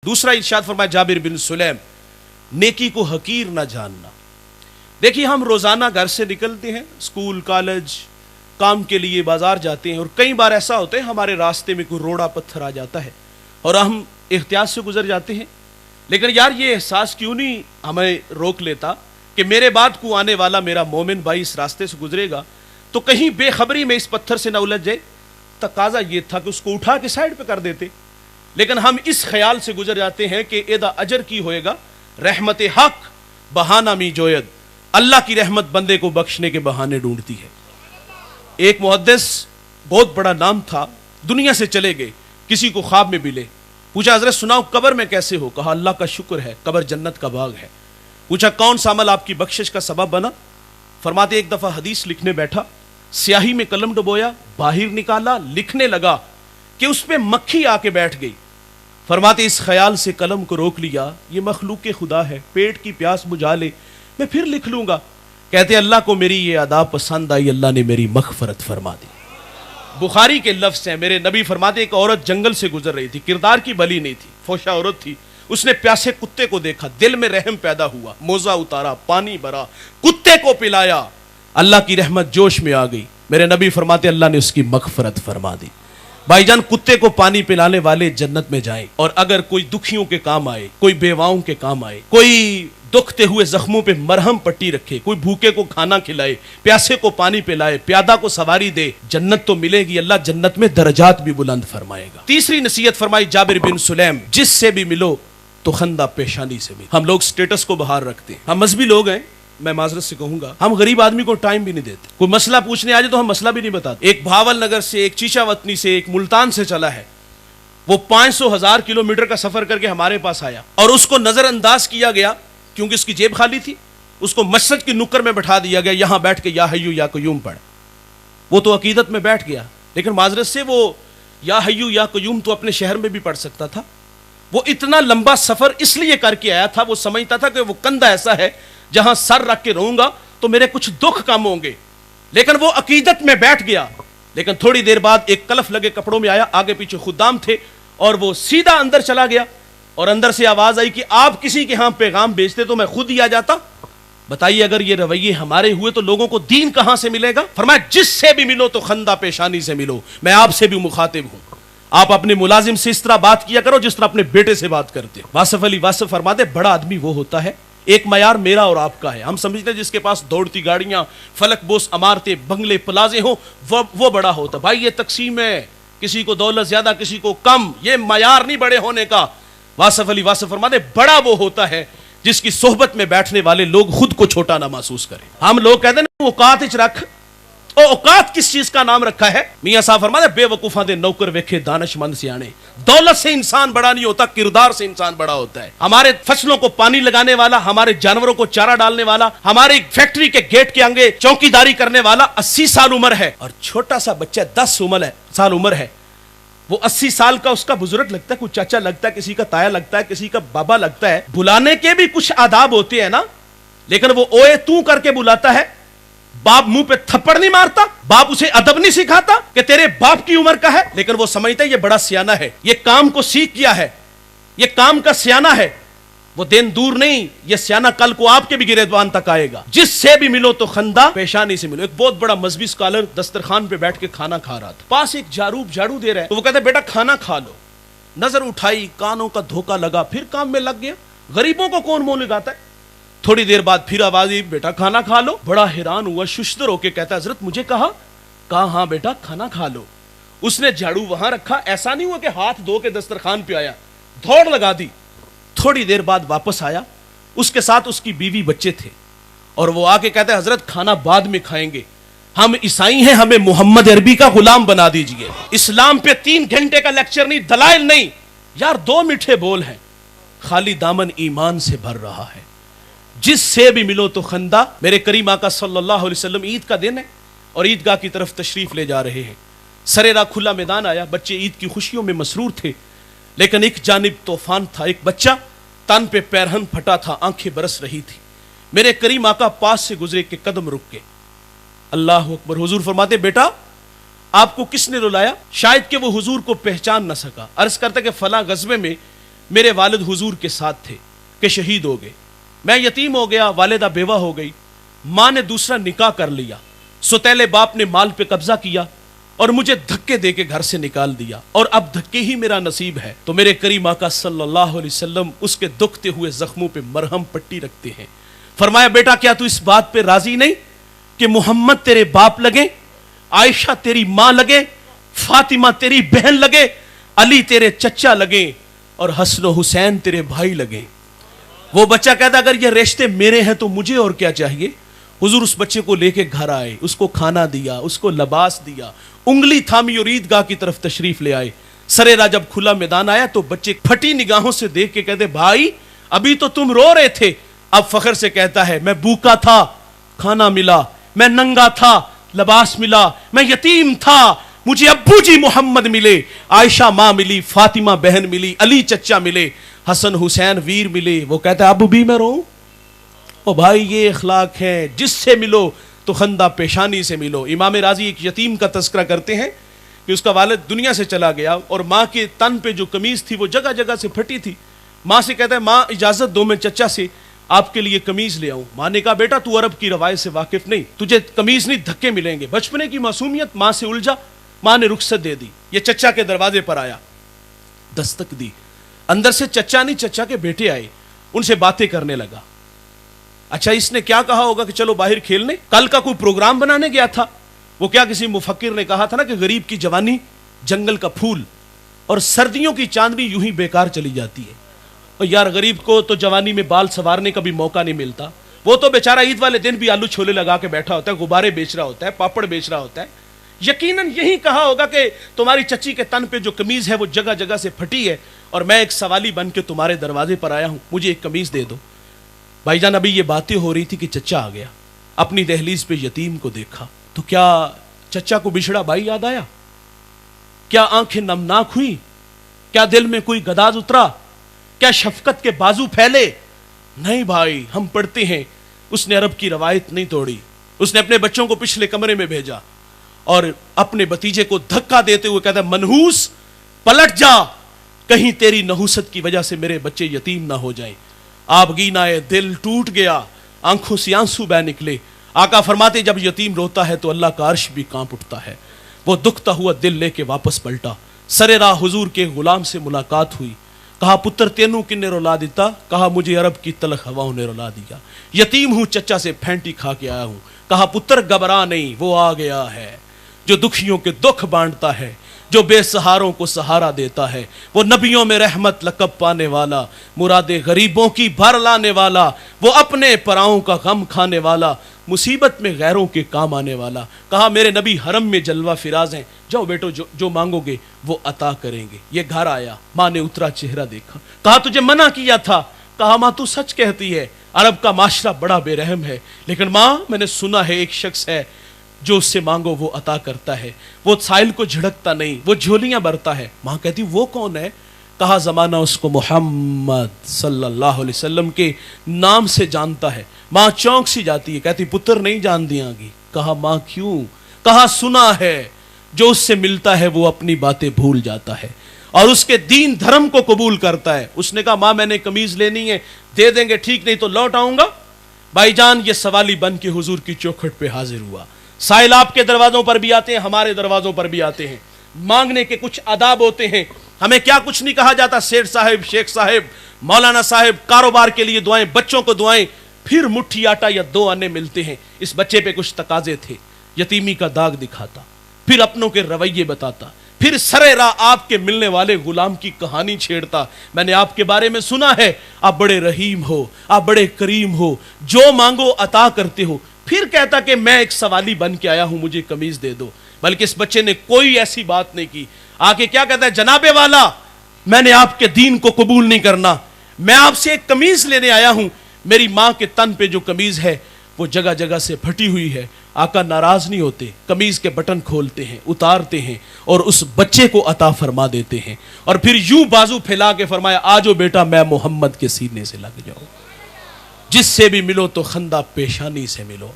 دوسرا ارشاد فرمایا جابر بن سلیم، نیکی کو حقیر نہ جاننا۔ دیکھیے ہم روزانہ گھر سے نکلتے ہیں، اسکول، کالج، کام کے لیے بازار جاتے ہیں، اور کئی بار ایسا ہوتا ہے ہمارے راستے میں کوئی روڑا پتھر آ جاتا ہے اور ہم احتیاط سے گزر جاتے ہیں، لیکن یار یہ احساس کیوں نہیں ہمیں روک لیتا کہ میرے بعد کو آنے والا میرا مومن بھائی اس راستے سے گزرے گا تو کہیں بے خبری میں اس پتھر سے نہ الجھ جائے۔ تقاضا یہ تھا کہ اس کو اٹھا کے سائڈ پہ کر دیتے، لیکن ہم اس خیال سے گزر جاتے ہیں کہ ایدا اجر کی ہوئے گا، رحمت حق بہانہ می جوید، اللہ کی رحمت بندے کو بخشنے کے بہانے ڈھونڈتی ہے۔ ایک محدث بہت بڑا نام تھا، دنیا سے چلے گئے، کسی کو خواب میں ملے، پوچھا حضرت سناؤ قبر میں کیسے ہو؟ کہا اللہ کا شکر ہے، قبر جنت کا باغ ہے۔ پوچھا کون سا عمل آپ کی بخشش کا سبب بنا؟ فرماتے ایک دفعہ حدیث لکھنے بیٹھا، سیاہی میں قلم ڈبویا، باہر نکالا، لکھنے لگا کہ اس پہ مکھی آ کے بیٹھ گئی۔ فرماتے اس خیال سے قلم کو روک لیا، یہ مخلوق خدا ہے، پیٹ کی پیاس بجھا لے، میں پھر لکھ لوں گا۔ کہتے اللہ کو میری یہ ادا پسند آئی، اللہ نے میری مغفرت فرما دی۔ بخاری کے لفظ ہیں، میرے نبی فرماتے ایک عورت جنگل سے گزر رہی تھی، کردار کی بلی نہیں تھی، فوشا عورت تھی، اس نے پیاسے کتے کو دیکھا، دل میں رحم پیدا ہوا، موزہ اتارا، پانی بھرا، کتے کو پلایا، اللہ کی رحمت جوش میں آ گئی۔ میرے نبی فرماتے اللہ نے اس کی مغفرت فرما دی۔ بھائی جان کتے کو پانی پلانے والے جنت میں جائیں، اور اگر کوئی دکھیوں کے کام آئے، کوئی بیواؤں کے کام آئے، کوئی دکھتے ہوئے زخموں پہ مرہم پٹی رکھے، کوئی بھوکے کو کھانا کھلائے، پیاسے کو پانی پلائے، پیادہ کو سواری دے، جنت تو ملے گی، اللہ جنت میں درجات بھی بلند فرمائے گا۔ تیسری نصیحت فرمائی جابر بن سلیم، جس سے بھی ملو تو خندہ پیشانی سے ملو۔ ہم لوگ سٹیٹس کو باہر رکھتے ہیں، ہم مذہبی لوگ ہیں، میں معذرت سے کہوں گا ہم غریب آدمی کو ٹائم بھی نہیں دیتے، کوئی مسئلہ پوچھنے آ جائے تو ہم مسئلہ بھی نہیں بتاتے۔ ایک بھاول نگر سے، ایک چیچا وطنی سے، ایک ملتان سے چلا ہے، وہ 500,000 کلومیٹر کا سفر کر کے ہمارے پاس آیا، اور اس کو نظر انداز کیا گیا کیونکہ اس کی جیب خالی تھی، اس کو مسجد کی نکر میں بٹھا دیا گیا، یہاں بیٹھ کے یا حیو یا قیوم پڑھ۔ وہ تو عقیدت میں بیٹھ گیا، لیکن معذرت سے وہ یا حیو یا قیوم تو اپنے شہر میں بھی پڑھ سکتا تھا۔ وہ اتنا لمبا سفر اس لیے کر کے آیا تھا، وہ سمجھتا تھا کہ وہ کندھا ایسا ہے جہاں سر رکھ کے رہوں گا تو میرے کچھ دکھ کم ہوں گے، لیکن وہ عقیدت میں بیٹھ گیا۔ لیکن تھوڑی دیر بعد ایک کلف لگے کپڑوں میں آیا، آگے پیچھے خدام تھے، اور وہ سیدھا اندر چلا گیا، اور اندر سے آواز آئی کہ آپ کسی کے ہاں پیغام بھیجتے تو میں خود ہی آ جاتا۔ بتائیے اگر یہ رویے ہمارے ہوئے تو لوگوں کو دین کہاں سے ملے گا؟ فرمایا جس سے بھی ملو تو خندہ پیشانی سے ملو۔ میں آپ سے بھی مخاطب ہوں، آپ اپنے ملازم سے اس طرح بات کیا کرو جس طرح اپنے بیٹے سے بات کرتے ہو۔ واصف علی واصف فرماتے بڑا آدمی وہ ہوتا ہے، ایک معیار میرا اور آپ کا ہے، ہم سمجھتے ہیں جس کے پاس دوڑتی گاڑیاں، فلک بوس عمارتیں، بنگلے، پلازے ہوں وہ بڑا ہوتا۔ بھائی یہ تقسیم ہے، کسی کو دولت زیادہ کسی کو کم، یہ معیار نہیں بڑے ہونے کا۔ واصف علی واصف فرماتے بڑا وہ ہوتا ہے جس کی صحبت میں بیٹھنے والے لوگ خود کو چھوٹا نہ محسوس کریں۔ ہم لوگ کہتے ہیں اوقات اچ رکھ، او اوقات کس چیز کا نام رکھا ہے؟ میاں صاحب فرماتے بے وقوفاں دے نوکر ویکھے دانش مند سیانے۔ دولت سے انسان بڑا نہیں ہوتا، کردار سے انسان بڑا ہوتا ہے۔ ہمارے فصلوں کو پانی لگانے والا، ہمارے جانوروں کو چارہ ڈالنے والا، ہماری فیکٹری کے گیٹ کے آگے چوکیداری کرنے والا 80 سال عمر ہے، اور چھوٹا سا بچہ 10 سال عمر ہے، وہ 80 سال کا اس کا بزرگ لگتا ہے، کوئی چاچا لگتا ہے، کسی کا تایا لگتا ہے، کسی کا بابا لگتا ہے۔ بلانے کے بھی کچھ آداب ہوتے ہیں نا، لیکن وہ اوے تو کر کے بلاتا ہے۔ باپ منہ پہ تھپڑ نہیں مارتا، باپ اسے ادب نہیں سکھاتا کہ تیرے باپ کی عمر کا ہے، لیکن وہ سمجھتا ہے یہ بڑا سیانہ ہے، یہ کام کو سیکھ گیا ہے، یہ کام کا سیانہ ہے۔ وہ دن دور نہیں، یہ سیانہ کل کو آپ کے بھی گریبان تک آئے گا۔ جس سے بھی ملو تو خندہ پیشانی سے ملو۔ ایک بہت بڑا مذہبی سکالر دسترخوان پہ بیٹھ کے کھانا کھا رہا تھا، پاس ایک جھاڑو دے رہا ہے، تو وہ کہتا ہے بیٹا کھانا کھا لو۔ نظر اٹھائی، کانوں کا دھوکہ لگا، پھر کام میں لگ گیا۔ غریبوں کو کون منہ لگاتا ہے؟ تھوڑی دیر بعد پھر آواز آئی بیٹا کھانا کھا لو۔ بڑا حیران ہوا، ششدر ہو کے کہتا ہے حضرت مجھے کہا ہاں بیٹا کھانا کھا لو۔ اس نے جھاڑو وہاں رکھا، ایسا نہیں ہوا کہ ہاتھ دھو کے دسترخوان پہ آیا، دوڑ لگا دی۔ تھوڑی دیر بعد واپس آیا، اس کے ساتھ اس کی بیوی بچے تھے، اور وہ آ کے کہتے ہیں حضرت کھانا بعد میں کھائیں گے، ہم عیسائی ہیں، ہمیں محمد عربی کا غلام بنا دیجئے۔ اسلام پہ 3 گھنٹے کا لیکچر نہیں، دلائل نہیں، یار 2 میٹھے بول ہیں، خالی دامن ایمان سے بھر رہا ہے۔ جس سے بھی ملو تو خندہ۔ میرے کریم آقا صلی اللہ علیہ وسلم عید کا دن ہے اور عیدگاہ کی طرف تشریف لے جا رہے ہیں، سرے راہ کھلا میدان آیا، بچے عید کی خوشیوں میں مسرور تھے، لیکن ایک جانب طوفان تھا، ایک بچہ تن پہ پیرہن پھٹا تھا، آنکھیں برس رہی تھی۔ میرے کریم آقا پاس سے گزرے کہ قدم رک کے اللہ اکبر، حضور فرماتے بیٹا آپ کو کس نے رلایا؟ شاید کہ وہ حضور کو پہچان نہ سکا، عرض کرتا کہ فلاں غزوے میں میرے والد حضور کے ساتھ تھے کہ شہید ہو گئے، میں یتیم ہو گیا، والدہ بیوہ ہو گئی، ماں نے دوسرا نکاح کر لیا، سوتیلے باپ نے مال پہ قبضہ کیا اور مجھے دھکے دے کے گھر سے نکال دیا، اور اب دھکے ہی میرا نصیب ہے۔ تو میرے کریم آقا صلی اللہ علیہ وسلم اس کے دکھتے ہوئے زخموں پہ مرہم پٹی رکھتے ہیں۔ فرمایا بیٹا کیا تو اس بات پہ راضی نہیں کہ محمد تیرے باپ لگے، عائشہ تیری ماں لگے، فاطمہ تیری بہن لگے، علی تیرے چچا لگے اور حسن و حسین تیرے بھائی لگے۔ وہ بچہ کہتا اگر یہ رشتے میرے ہیں تو مجھے اور کیا چاہیے۔ حضور اس بچے کو لے کے گھر آئے، اس کو کھانا دیا، اس کو لباس دیا، انگلی تھامی اور عیدگاہ کی طرف تشریف لے آئے۔ سریرا جب کھلا میدان آیا تو بچے پھٹی نگاہوں سے دیکھ کے کہتے بھائی ابھی تو تم رو رہے تھے، اب فخر سے کہتا ہے میں بھوکا تھا، کھانا ملا، میں ننگا تھا، لباس ملا، میں یتیم تھا، مجھے ابو جی محمد ملے، عائشہ ماں ملی، فاطمہ بہن ملی، علی چچا ملے، حسن حسین ویر ملے۔ وہ کہتا ہے اب بھی میں رو۔ او بھائی یہ اخلاق ہے، جس سے ملو تو خندہ پیشانی سے ملو۔ امام راضی ایک یتیم کا تذکرہ کرتے ہیں کہ اس کا والد دنیا سے چلا گیا اور ماں کے تن پہ جو قمیض تھی وہ جگہ جگہ سے پھٹی تھی۔ ماں سے کہتا ہے ماں اجازت دو میں چچا سے آپ کے لیے قمیض لے آؤں۔ ماں نے کہا بیٹا تو عرب کی روایت سے واقف نہیں، تجھے قمیض نہیں دھکے ملیں گے۔ بچپنے کی معصومیت ماں سے الجھا، ماں نے رخصت دے دی۔ یہ چچا کے دروازے پر آیا، دستک دی، اندر سے چچا نہیں چچا کے بیٹے آئے، ان سے باتیں کرنے لگا۔ اچھا اس نے کیا کہا ہوگا کہ چلو باہر کھیلنے، کل کا کوئی پروگرام بنانے گیا تھا۔ وہ کیا کسی مفکر نے کہا تھا نا کہ غریب کی جوانی جنگل کا پھول اور سردیوں کی چاندنی یوں ہی بیکار چلی جاتی ہے۔ اور یار غریب کو تو جوانی میں بال سنوارنے کا بھی موقع نہیں ملتا، وہ تو بیچارہ عید والے دن بھی آلو چھولے لگا کے بیٹھا ہوتا ہے، غبارے بیچ رہا ہوتا ہے، پاپڑ بیچ رہا ہوتا ہے۔ یقیناً یہی کہا ہوگا کہ تمہاری چچی کے تن پہ جو قمیض ہے وہ جگہ جگہ سے پھٹی ہے اور میں ایک سوالی بن کے تمہارے دروازے پر آیا ہوں، مجھے ایک قمیض دے دو۔ بھائی جان ابھی یہ باتیں ہو رہی تھی کہ چچا آ گیا، اپنی دہلیز پہ یتیم کو دیکھا تو کیا چچا کو بچھڑا بھائی یاد آیا؟ کیا آنکھیں نمناک ہوئی؟ کیا دل میں کوئی گداز اترا؟ کیا شفقت کے بازو پھیلے؟ نہیں بھائی، ہم پڑھتے ہیں اس نے عرب کی روایت نہیں توڑی، اس نے اپنے بچوں کو پچھلے کمرے میں بھیجا اور اپنے بھتیجے کو دھکا دیتے ہوئے کہتا ہے منحوس پلٹ جا، کہیں تیری نحوست کی وجہ سے میرے بچے یتیم نہ ہو جائیں۔ آپ گینائے دل ٹوٹ گیا، آنکھوں سے آنسو بہ نکلے۔ آقا فرماتے جب یتیم روتا ہے تو اللہ کا عرش بھی کانپ اٹھتا ہے۔ وہ دکھتا ہوا دل لے کے واپس پلٹا، سرے راہ حضور کے غلام سے ملاقات ہوئی۔ کہا پتر تینوں کن نے رلا دیتا؟ کہا مجھے عرب کی تلخ ہواؤں نے رلا دیا، یتیم ہوں چچا سے پھینٹی کھا کے آیا ہوں۔ کہا پتر گھبرا نہیں، وہ آ گیا ہے جو دکھیوں کے دکھ بانٹتا ہے، جو بے سہاروں کو سہارا دیتا ہے، وہ نبیوں میں رحمت لقب پانے والا، مراد غریبوں کی بھر لانے والا، وہ اپنے پراؤں کا غم کھانے والا، مصیبت میں غیروں کے کام آنے والا۔ کہا میرے نبی حرم میں جلوہ فراز ہیں، جاؤ بیٹو جو مانگو گے وہ عطا کریں گے۔ یہ گھر آیا، ماں نے اترا چہرہ دیکھا، کہا تجھے منع کیا تھا۔ کہا ماں تو سچ کہتی ہے، عرب کا معاشرہ بڑا بے رحم ہے، لیکن ماں میں نے سنا ہے ایک شخص ہے جو اس سے مانگو وہ عطا کرتا ہے، وہ سائل کو جھڑکتا نہیں، وہ جھولیاں بھرتا ہے۔ ماں کہتی وہ کون ہے؟ کہا زمانہ اس کو محمد صلی اللہ علیہ وسلم کے نام سے جانتا ہے۔ ماں چونک سی جاتی ہے، کہتی پتر نہیں جان دیا گی۔ کہا ماں کیوں؟ کہا سنا ہے جو اس سے ملتا ہے وہ اپنی باتیں بھول جاتا ہے اور اس کے دین دھرم کو قبول کرتا ہے۔ اس نے کہا ماں میں نے قمیض لینی ہے، دے دیں گے ٹھیک، نہیں تو لوٹ آؤں گا۔ بھائی جان یہ سوالی بن کے حضور کی چوکھٹ پہ حاضر ہوا۔ سائل آپ کے دروازوں پر بھی آتے ہیں، ہمارے دروازوں پر بھی آتے ہیں، مانگنے کے کچھ آداب ہوتے ہیں۔ ہمیں کیا کچھ نہیں کہا جاتا، سیٹھ صاحب، شیخ صاحب، مولانا صاحب، کاروبار کے لیے دعائیں، بچوں کو دعائیں، پھر مٹھی آٹا یا 2 آنے ملتے ہیں۔ اس بچے پہ کچھ تقاضے تھے، یتیمی کا داغ دکھاتا، پھر اپنوں کے رویے بتاتا، پھر سرے راہ آپ کے ملنے والے غلام کی کہانی چھیڑتا۔ میں نے آپ کے بارے میں سنا ہے آپ بڑے رحیم ہو، آپ بڑے کریم ہو، جو مانگو عطا کرتے ہو۔ پھر کہتا کہ میں ایک سوالی بن کے آیا ہوں، مجھے قمیض دے دو۔ بلکہ اس بچے نے کوئی ایسی بات نہیں کی، آگے کیا کہتا ہے جناب والا میں نے آپ کے دین کو قبول نہیں کرنا، میں آپ سے ایک قمیض لینے آیا ہوں، میری ماں کے تن پہ جو قمیض ہے وہ جگہ جگہ سے پھٹی ہوئی ہے۔ آقا ناراض نہیں ہوتے، قمیض کے بٹن کھولتے ہیں، اتارتے ہیں اور اس بچے کو عطا فرما دیتے ہیں، اور پھر یوں بازو پھیلا کے فرمایا آجو بیٹا میں محمد کے سینے سے لگ جاؤ، جس سے بھی ملو تو خندہ پیشانی سے ملو۔